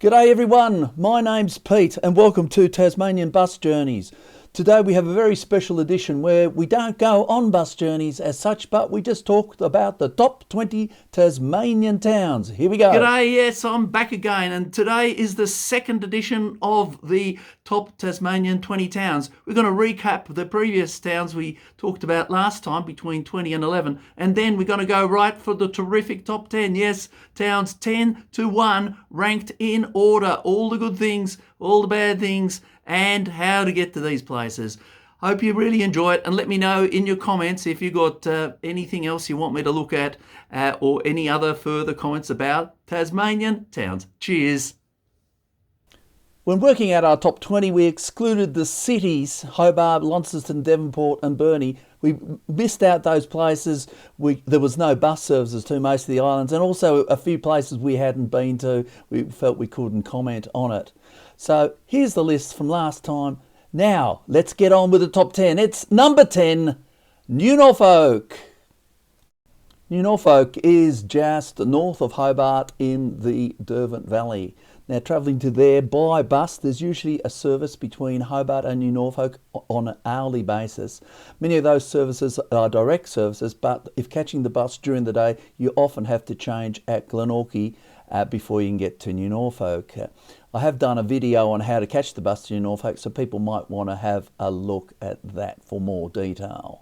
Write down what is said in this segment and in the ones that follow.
G'day everyone, my name's Pete and welcome to Tasmanian Bus Journeys. Today we have a very special edition where we don't go on bus journeys as such, but we just talk about the top 20 Tasmanian towns. Here we go. G'day, yes, I'm back again, and today is the second edition of the top Tasmanian 20 towns. We're going to recap the previous towns we talked about last time, between 20 and 11, and then we're going to go right for the terrific top 10. Yes, towns 10 to 1, ranked in order, all the good things, all the bad things, and how to get to these places. Hope you really enjoy it, and let me know in your comments if you got anything else you want me to look at or any other further comments about Tasmanian towns. Cheers. When working out our top 20, we excluded the cities, Hobart, Launceston, Devonport and Burnie. We missed out those places there was no bus services to most of the islands, and also a few places we hadn't been to. We felt we couldn't comment on it. So here's the list from last time. Now, let's get on with the top 10. It's number 10, New Norfolk. New Norfolk is just north of Hobart in the Derwent Valley. Now, travelling to there by bus, there's usually a service between Hobart and New Norfolk on an hourly basis. Many of those services are direct services, but if catching the bus during the day, you often have to change at Glenorchy before you can get to New Norfolk. I have done a video on how to catch the bus to New Norfolk, so people might want to have a look at that for more detail.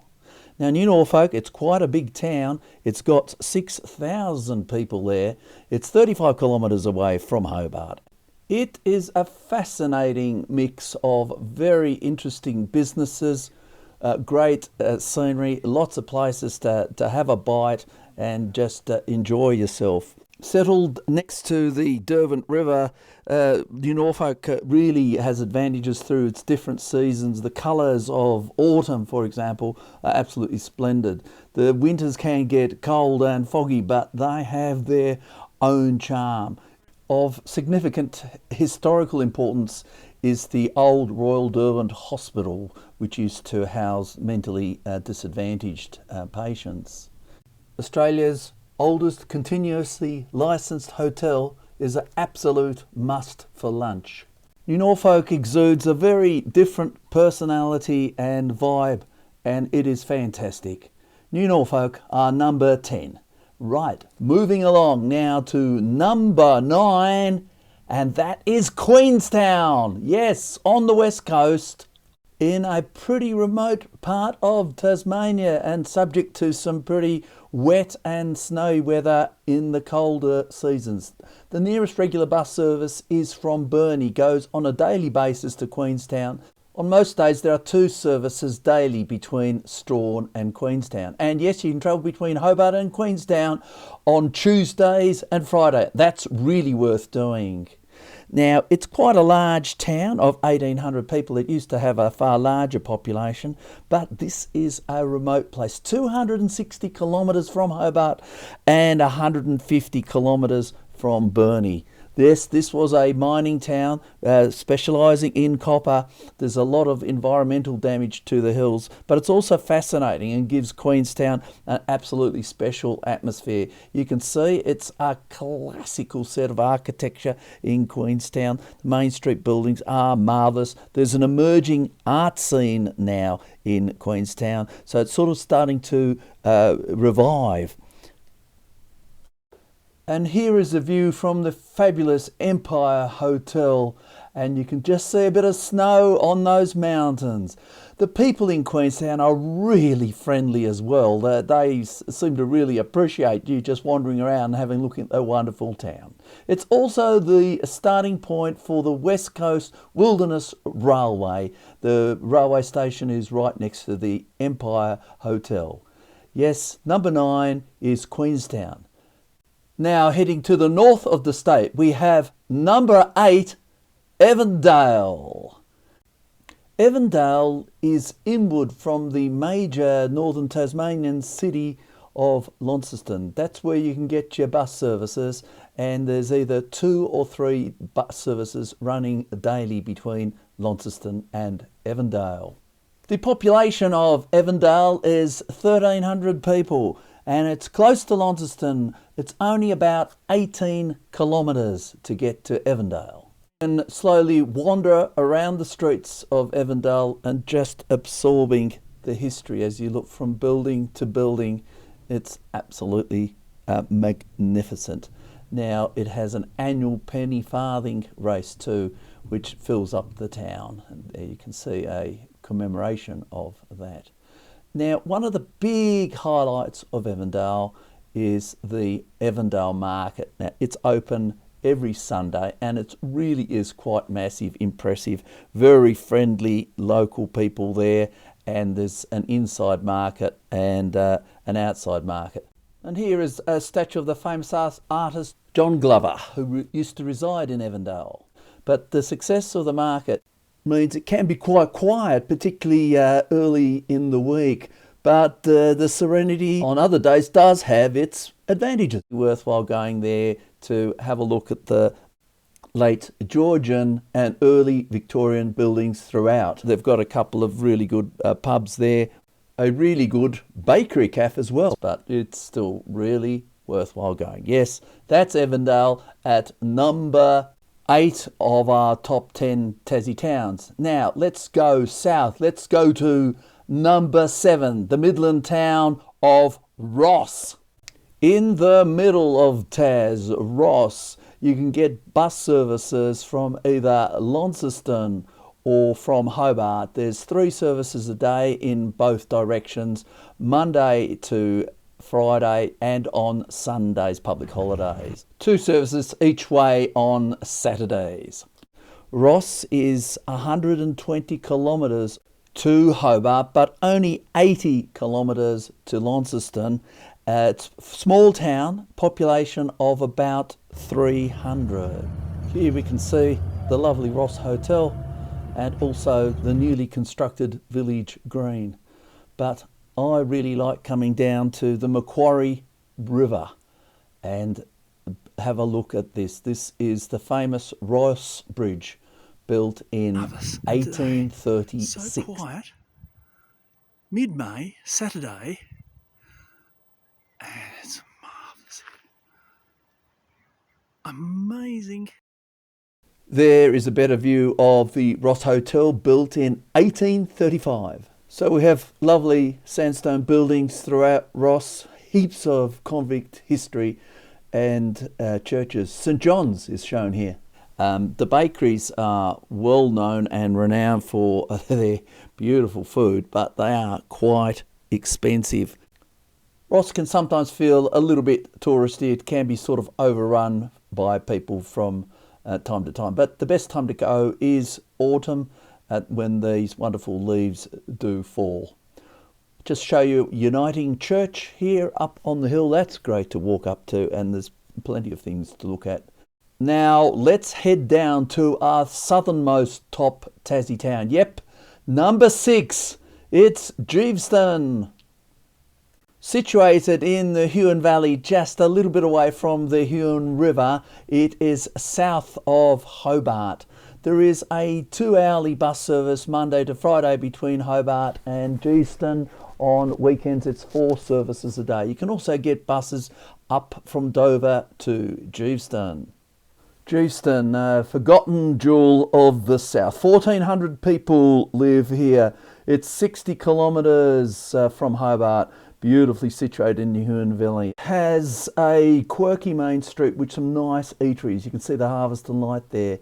Now, New Norfolk, it's quite a big town. It's got 6,000 people there. It's 35 kilometres away from Hobart. It is a fascinating mix of very interesting businesses, great scenery, lots of places to have a bite and just enjoy yourself. Settled next to the Derwent River, New Norfolk really has advantages through its different seasons. The colours of autumn, for example, are absolutely splendid. The winters can get cold and foggy, but they have their own charm. Of significant historical importance is the old Royal Derwent Hospital, which used to house mentally disadvantaged patients. Australia's oldest continuously licensed hotel is an absolute must for lunch. New Norfolk exudes a very different personality and vibe, and it is fantastic. New Norfolk are number 10. Right, moving along now to number 9, and that is Queenstown. Yes, on the west coast, in a pretty remote part of Tasmania and subject to some pretty wet and snowy weather in the colder seasons. The nearest regular bus service is from Burnie, goes on a daily basis to Queenstown. On most days there are 2 services daily between Strahan and Queenstown. And yes, you can travel between Hobart and Queenstown on Tuesdays and Friday. That's really worth doing. Now, it's quite a large town of 1,800 people. It used to have a far larger population, but this is a remote place, 260 kilometres from Hobart and 150 kilometres from Burnie. This was a mining town specialising in copper. There's a lot of environmental damage to the hills, but it's also fascinating and gives Queenstown an absolutely special atmosphere. You can see it's a classical set of architecture in Queenstown. The Main Street buildings are marvellous. There's an emerging art scene now in Queenstown, so it's sort of starting to revive. And here is a view from the fabulous Empire Hotel, and you can just see a bit of snow on those mountains. The people in Queenstown are really friendly as well. They seem to really appreciate you just wandering around and having a look at their wonderful town. It's also the starting point for the West Coast Wilderness Railway. The railway station is right next to the Empire Hotel. Yes, number 9 is Queenstown. Now, heading to the north of the state, we have number 8, Avondale. Avondale is inward from the major northern Tasmanian city of Launceston. That's where you can get your bus services, and there's either 2 or 3 bus services running daily between Launceston and Avondale. The population of Avondale is 1,300 people. and it's close to Launceston. It's only about 18 kilometres to get to Evandale. And slowly wander around the streets of Evandale and just absorbing the history as you look from building to building. It's absolutely magnificent. Now it has an annual penny farthing race too, which fills up the town. And there you can see a commemoration of that. Now, one of the big highlights of Evandale is the Evandale Market. Now, it's open every Sunday and it really is quite massive, impressive, very friendly local people there, and there's an inside market and an outside market. And here is a statue of the famous artist John Glover, who used to reside in Evandale. But the success of the market means it can be quite quiet, particularly early in the week. But the serenity on other days does have its advantages. It's worthwhile going there to have a look at the late Georgian and early Victorian buildings throughout. They've got a couple of really good pubs there, a really good bakery cafe as well, but it's still really worthwhile going. Yes, that's Evandale at number 8 of our top 10 Tassie towns. Now, let's go south. Let's go to number 7, the Midland town of Ross. In the middle of Tas, Ross, you can get bus services from either Launceston or from Hobart. There's 3 services a day in both directions, Monday to Friday and on Sundays, public holidays. 2 services each way on Saturdays. Ross is 120 kilometres to Hobart, but only 80 kilometres to Launceston. It's a small town, population of about 300. Here we can see the lovely Ross Hotel and also the newly constructed Village Green. But I really like coming down to the Macquarie River and have a look at this. This is the famous Ross Bridge, built in 1836. So quiet. Mid-May, Saturday. And it's marvellous. Amazing. There is a better view of the Ross Hotel, built in 1835. So we have lovely sandstone buildings throughout Ross, heaps of convict history and churches. St John's is shown here. The bakeries are well known and renowned for their beautiful food, but they are quite expensive. Ross can sometimes feel a little bit touristy. It can be sort of overrun by people from time to time, but the best time to go is autumn, when these wonderful leaves do fall. Just show you Uniting Church here up on the hill. That's great to walk up to, and there's plenty of things to look at. Now let's head down to our southernmost top Tassie town. Yep, number 6. It's Geeveston. Situated in the Huon Valley, just a little bit away from the Huon River, it is south of Hobart. There is a 2-hourly bus service Monday to Friday between Hobart and Geeveston. On weekends, it's 4 services a day. You can also get buses up from Dover to Geeveston. Geeveston, forgotten jewel of the south. 1,400 people live here. It's 60 kilometres from Hobart. Beautifully situated in the Huon Valley. Has a quirky main street with some nice eateries. You can see the Harvest and Light there.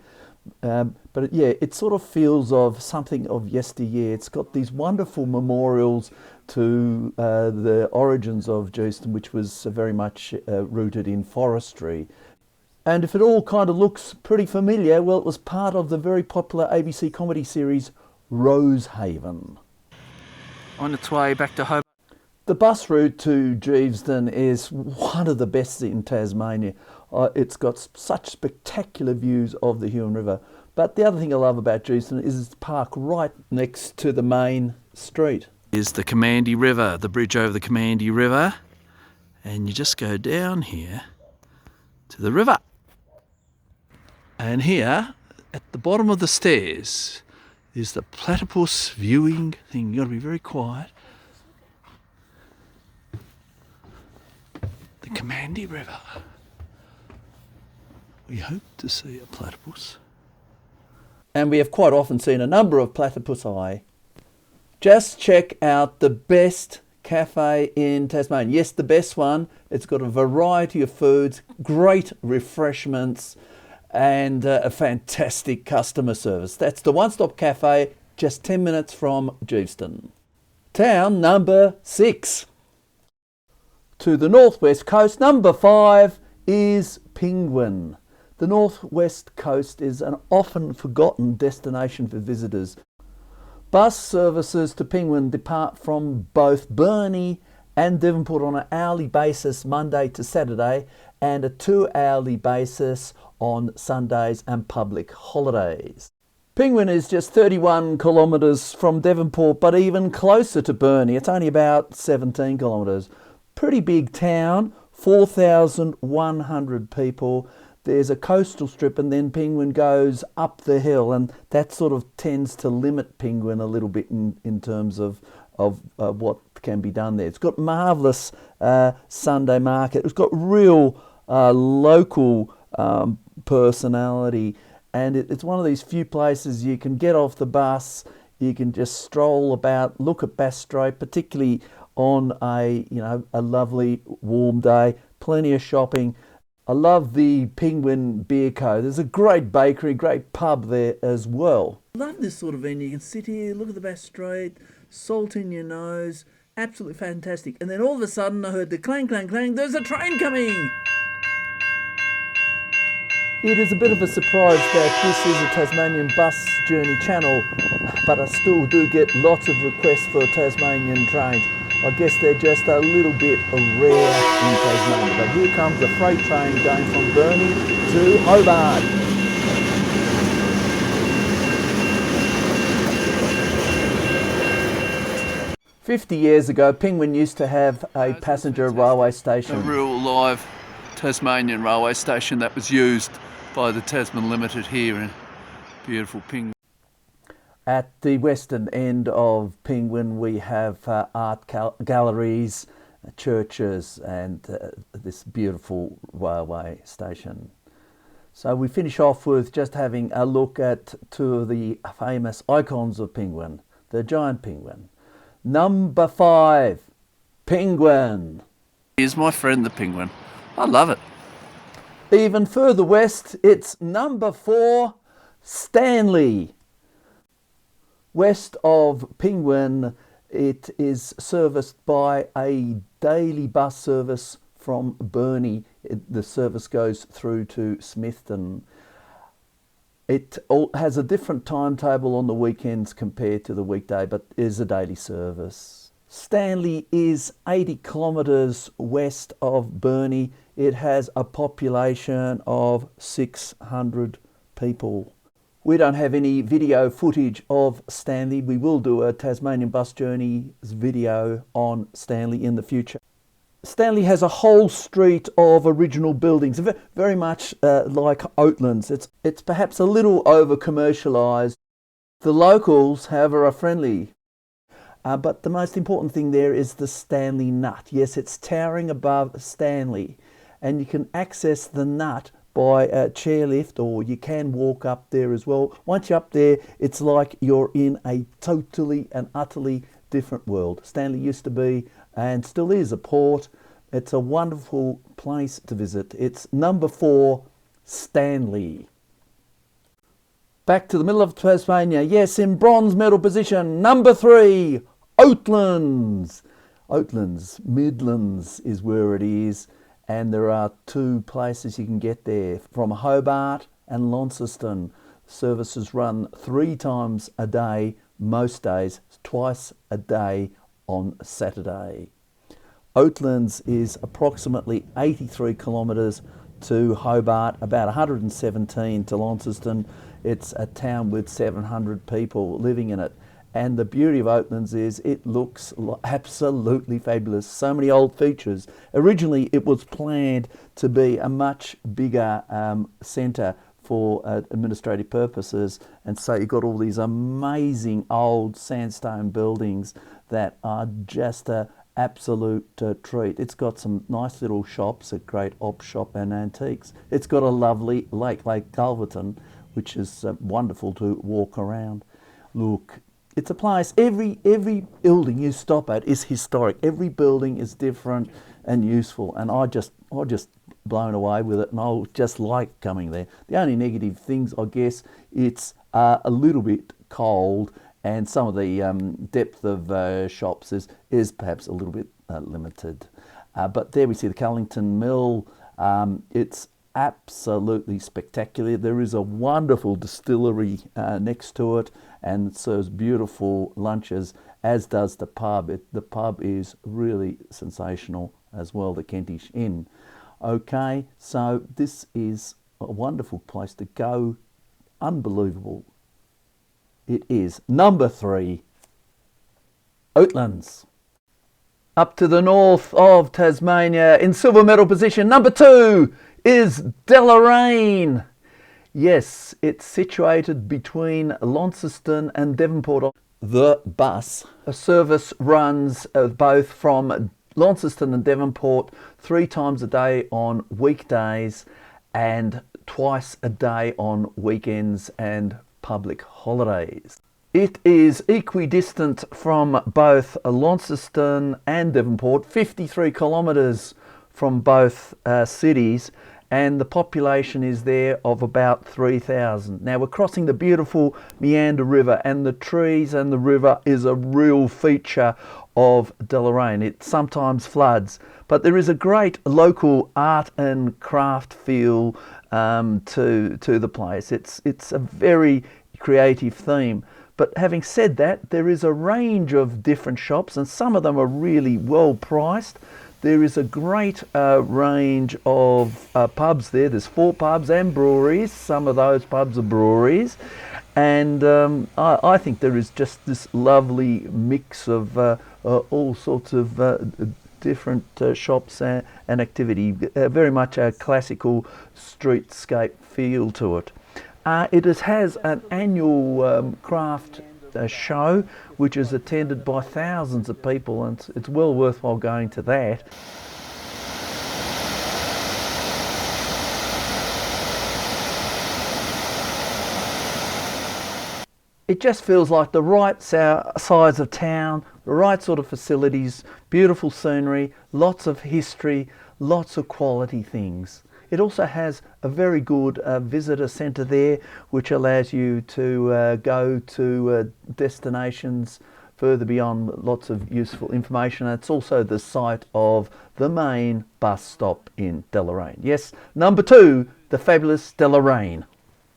But yeah, it sort of feels of something of yesteryear. It's got these wonderful memorials to the origins of Geeveston, which was very much rooted in forestry. And if it all kind of looks pretty familiar, well, it was part of the very popular ABC comedy series Rosehaven. On its way back to Hobart. The bus route to Geeveston is one of the best in Tasmania. It's got such spectacular views of the Huon River. But the other thing I love about Geeveston is it's parked right next to the main street. Is the Commandy River, the bridge over the Commandy River. And you just go down here to the river. And here, at the bottom of the stairs, is the platypus viewing thing. You've got to be very quiet. Commandy River. We hope to see a platypus. And we have quite often seen a number of platypusi. Just check out the best cafe in Tasmania. Yes, the best one. It's got a variety of foods, great refreshments, and a fantastic customer service. That's the One Stop Cafe, just 10 minutes from Geeveston. Town number 6. To the northwest coast, number 5 is Penguin. The northwest coast is an often forgotten destination for visitors. Bus services to Penguin depart from both Burnie and Devonport on an hourly basis Monday to Saturday and a 2-hourly basis on Sundays and public holidays. Penguin is just 31 kilometres from Devonport, but even closer to Burnie. It's only about 17 kilometres. Pretty big town, 4,100 people. There's a coastal strip and then Penguin goes up the hill, and that sort of tends to limit Penguin a little bit in terms of what can be done there. It's got marvellous Sunday market. It's got real local personality, and it's one of these few places you can get off the bus, you can just stroll about, look at Bass Strait, particularly on a lovely warm day. Plenty of shopping. I love the Penguin Beer Co. There's a great bakery, great pub there as well. I love this sort of venue. You can sit here, look at the Bass Strait, salt in your nose, absolutely fantastic. And then all of a sudden I heard the clang, clang, clang, there's a train coming! It is a bit of a surprise that this is a Tasmanian bus journey channel, but I still do get lots of requests for Tasmanian trains. I guess they're just a little bit rare in Tasmania. But here comes a freight train going from Burnie to Hobart. "50 years ago, Penguin used to have a passenger railway station. A real live Tasmanian railway station that was used by the Tasman Limited here in beautiful Penguin. At the western end of Penguin, we have art galleries, churches, and this beautiful railway station. So we finish off with just having a look at 2 of the famous icons of Penguin, the giant penguin. Number 5, Penguin. Here's my friend the penguin. I love it. Even further west, it's number 4, Stanley. West of Penguin, it is serviced by a daily bus service from Burnie. The service goes through to Smithton. It has a different timetable on the weekends compared to the weekday, but is a daily service. Stanley is 80 kilometres west of Burnie. It has a population of 600 people. We don't have any video footage of Stanley. We will do a Tasmanian Bus Journeys video on Stanley in the future. Stanley has a whole street of original buildings, very much like Oatlands. It's perhaps a little over-commercialised. The locals, however, are friendly. But the most important thing there is the Stanley Nut. Yes, it's towering above Stanley, and you can access the Nut by a chairlift, or you can walk up there as well. Once you're up there, it's like you're in a totally and utterly different world. Stanley used to be, and still is, a port. It's a wonderful place to visit. It's number 4, Stanley. Back to the middle of Tasmania. Yes, in bronze medal position, number 3, Oatlands. Oatlands, Midlands is where it is. And there are 2 places you can get there, from Hobart and Launceston. Services run 3 times a day, most days, twice a day on Saturday. Oatlands is approximately 83 kilometres to Hobart, about 117 to Launceston. It's a town with 700 people living in it. And the beauty of Oatlands is it looks absolutely fabulous. So many old features. Originally, it was planned to be a much bigger centre for administrative purposes. And so you've got all these amazing old sandstone buildings that are just absolute treat. It's got some nice little shops, a great op shop and antiques. It's got a lovely Lake Culverton, which is wonderful to walk around. Look, it's a place, every building you stop at is historic. Every building is different and useful, and I just blown away with it, and I just like coming there. The only negative things, I guess, it's a little bit cold, and some of the depth of shops is perhaps a little bit limited. But there we see the Cullington Mill. It's absolutely spectacular. There is a wonderful distillery next to it, and it serves beautiful lunches, as does the pub. The pub is really sensational as well, the Kentish Inn. Okay, so this is a wonderful place to go. Unbelievable. It is. Number 3, Oatlands. Up to the north of Tasmania in silver medal position. Number 2 is Deloraine. Yes, it's situated between Launceston and Devonport. The bus service runs both from Launceston and Devonport 3 times a day on weekdays and twice a day on weekends and public holidays. It is equidistant from both Launceston and Devonport, 53 kilometres from both cities, and the population is there of about 3,000. Now we're crossing the beautiful Meander River, and the trees and the river is a real feature of Deloraine. It sometimes floods, but there is a great local art and craft feel to the place. It's a very creative theme. But having said that, there is a range of different shops, and some of them are really well priced. There is a great range of pubs there. There's 4 pubs and breweries. Some of those pubs are breweries. And I think there is just this lovely mix of all sorts of different shops and activity. Very much a classical streetscape feel to it. It has an annual craft show, which is attended by thousands of people, and it's well worthwhile going to that. It just feels like the right size of town, the right sort of facilities, beautiful scenery, lots of history, lots of quality things. It also has a very good visitor centre there, which allows you to go to destinations further beyond, lots of useful information. And it's also the site of the main bus stop in Deloraine. Yes, number 2, the fabulous Deloraine.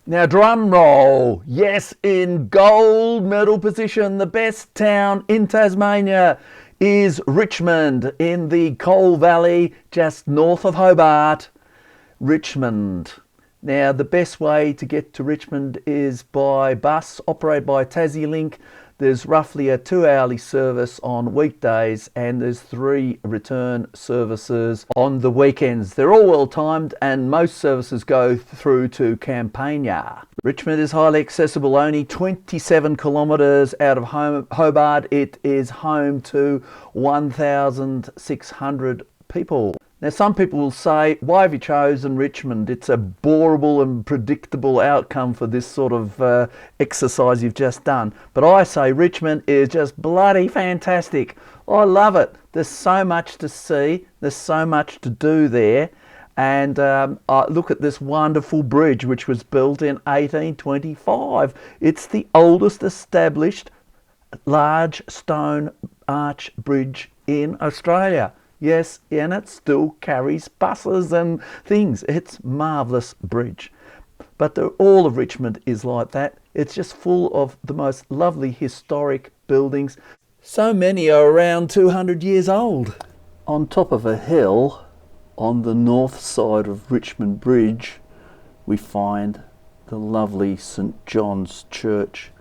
Now drum roll, yes, in gold medal position, the best town in Tasmania is Richmond in the Coal Valley, just north of Hobart. Richmond. Now the best way to get to Richmond is by bus operated by TassieLink. There's roughly a 2-hourly service on weekdays, and there's 3 return services on the weekends. They're all well timed, and most services go through to Campania. Richmond is highly accessible, only 27 kilometres out of Hobart. It is home to 1,600 people. Now some people will say, why have you chosen Richmond? It's a boreable and predictable outcome for this sort of exercise you've just done. But I say Richmond is just bloody fantastic. I love it. There's so much to see. There's so much to do there. And look at this wonderful bridge, which was built in 1825. It's the oldest established large stone arch bridge in Australia. Yes, and it still carries buses and things. It's a marvellous bridge. But all of Richmond is like that. It's just full of the most lovely historic buildings. So many are around 200 years old. On top of a hill on the north side of Richmond Bridge, we find the lovely St John's Church.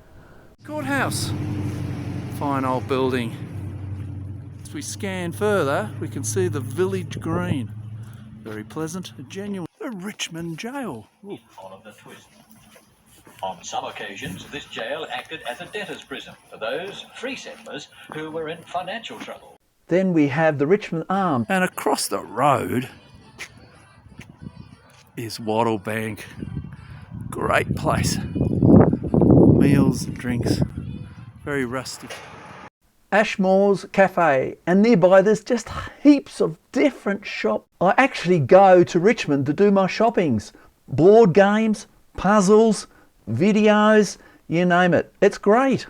Courthouse. Fine old building. As we scan further, we can see the village green. Very pleasant, genuine. The Richmond Jail. Ooh. Oliver Twist. On some occasions, this jail acted as a debtor's prison for those free settlers who were in financial trouble. Then we have the Richmond Arms. And across the road is Wattle Bank. Great place. Meals and drinks. Very rustic. Ashmore's Cafe, and nearby there's just heaps of different shops. I actually go to Richmond to do my shoppings. Board games, puzzles, videos, you name it. It's great.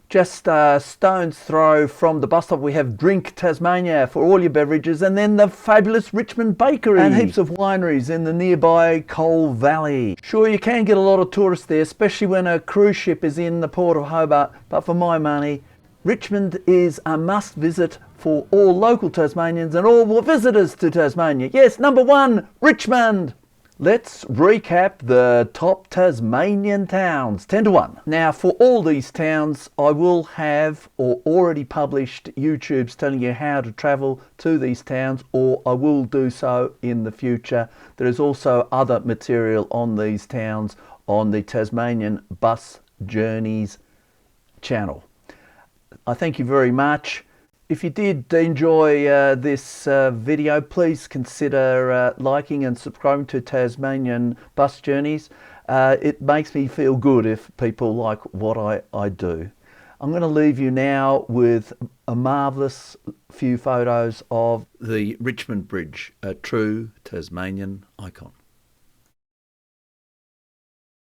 Just a stone's throw from the bus stop we have Drink Tasmania for all your beverages, and then the fabulous Richmond Bakery and heaps of wineries in the nearby Coal Valley. Sure, you can get a lot of tourists there, especially when a cruise ship is in the port of Hobart, but for my money, Richmond is a must visit for all local Tasmanians and all visitors to Tasmania. Yes, number 1, Richmond. Let's recap the top Tasmanian towns, 10 to 1. Now, for all these towns, I will have or already published YouTubes telling you how to travel to these towns, or I will do so in the future. There is also other material on these towns on the Tasmanian Bus Journeys channel. I thank you very much. If you did enjoy this video, please consider liking and subscribing to Tasmanian Bus Journeys. It makes me feel good if people like what I do. I'm going to leave you now with a marvellous few photos of the Richmond Bridge, a true Tasmanian icon.